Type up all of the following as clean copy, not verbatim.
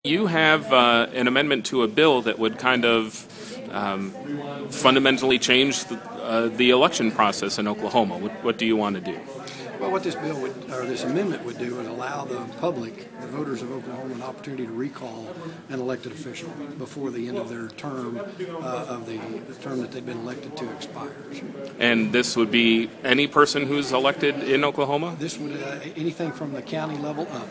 You have an amendment to a bill that would kind of fundamentally change the election process in Oklahoma. What do you want to do? Well, what this bill would, or this amendment would do, is allow the public, the voters of Oklahoma, an opportunity to recall an elected official before the end of their term, of the term that they've been elected to expires. And this would be any person who's elected in Oklahoma? This would anything from the county level up.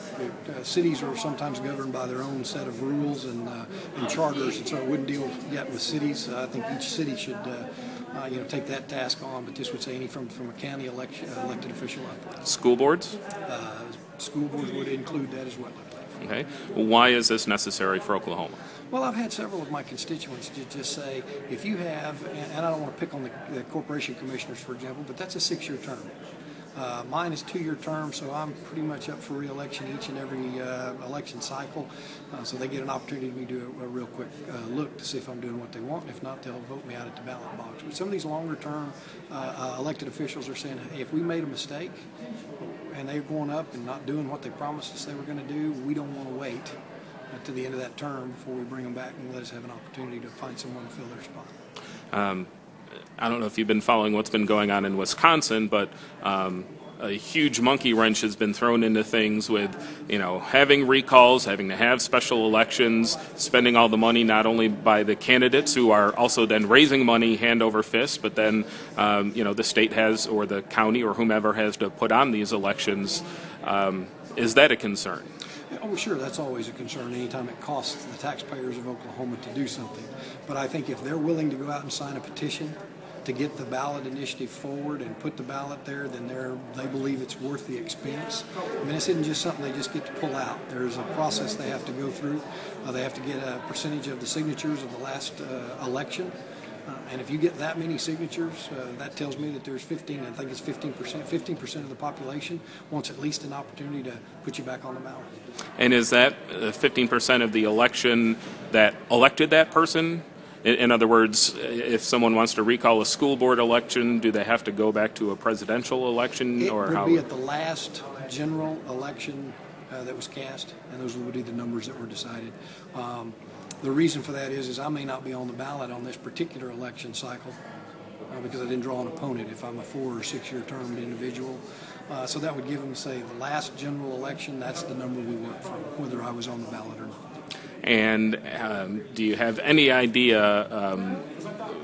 Cities are sometimes governed by their own set of rules and charters, and so it wouldn't deal yet with cities. I think each city should take that task on, but this would say any from a county elected official up. School boards? School boards would include that as well, I believe. Okay. Why is this necessary for Oklahoma? Well, I've had several of my constituents just say, if you have, and I don't want to pick on the corporation commissioners, for example, but that's a 6-year term. Mine is 2-year term, so I'm pretty much up for re-election each and every election cycle. So they get an opportunity to do a real quick look to see if I'm doing what they want. If not, they'll vote me out at the ballot box. But some of these longer-term elected officials are saying, hey, if we made a mistake and they're going up and not doing what they promised us they were going to do, we don't want to wait to the end of that term before we bring them back and let us have an opportunity to find someone to fill their spot. I don't know if you've been following what's been going on in Wisconsin, but a huge monkey wrench has been thrown into things with, having recalls, having to have special elections, spending all the money not only by the candidates who are also then raising money hand over fist, but then, the state has, or the county or whomever has to put on these elections. Is that a concern? Oh, sure, that's always a concern anytime it costs the taxpayers of Oklahoma to do something. But I think if they're willing to go out and sign a petition to get the ballot initiative forward and put the ballot there, then they believe it's worth the expense. I mean, this isn't just something they just get to pull out. There's a process they have to go through. They have to get a percentage of the signatures of the last election. And if you get that many signatures, that tells me that there's 15% of the population wants at least an opportunity to put you back on the ballot. And is that 15% of the election that elected that person? In other words, if someone wants to recall a school board election, do they have to go back to a presidential election? It would be at the last general election that was cast, and those would be the numbers that were decided. The reason for that is I may not be on the ballot on this particular election cycle because I didn't draw an opponent if I'm a 4 or 6-year termed individual. So that would give them, say, the last general election, that's the number we work from, whether I was on the ballot or not. And do you have any idea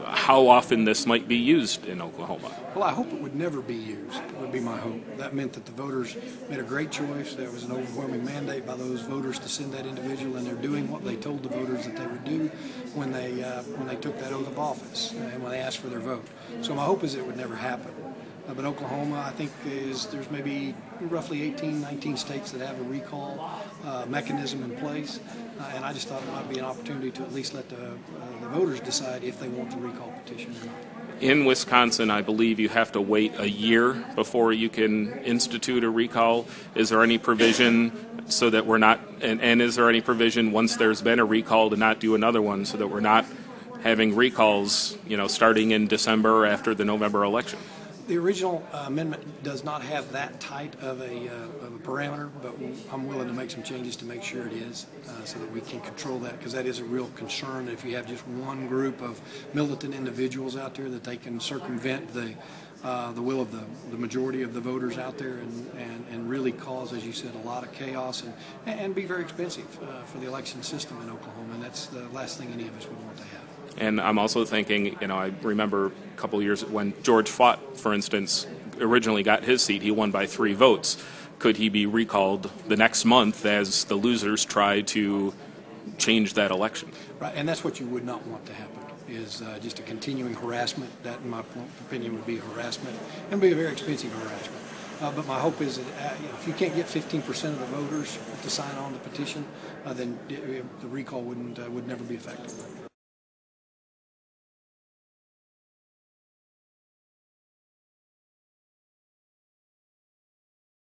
how often this might be used in Oklahoma? Well, I hope it would never be used, would be my hope. That meant that the voters made a great choice. There was an overwhelming mandate by those voters to send that individual, and they're doing what they told the voters that they would do when they took that oath of office and when they asked for their vote. So my hope is it would never happen. But Oklahoma, I think, there's maybe roughly 18, 19 states that have a recall mechanism in place, and I just thought it might be an opportunity to at least let the voters decide if they want the recall petition or not. In Wisconsin, I believe you have to wait a year before you can institute a recall. Is there any provision so that we're not, and is there any provision once there's been a recall to not do another one so that we're not having recalls, starting in December after the November election? The original amendment does not have that tight of a parameter, but I'm willing to make some changes to make sure it is, so that we can control that, because that is a real concern. If you have just one group of militant individuals out there, that they can circumvent the will of the majority of the voters out there and really cause, as you said, a lot of chaos and be very expensive for the election system in Oklahoma, and that's the last thing any of us would want to have. And I'm also thinking, I remember a couple of years when George Fought, for instance, originally got his seat. He won by 3 votes. Could he be recalled the next month as the losers try to change that election? Right, and that's what you would not want to happen, is just a continuing harassment. That, in my opinion, would be harassment and be a very expensive harassment. But my hope is that if you can't get 15% of the voters to sign on the petition, then the recall would never be effective.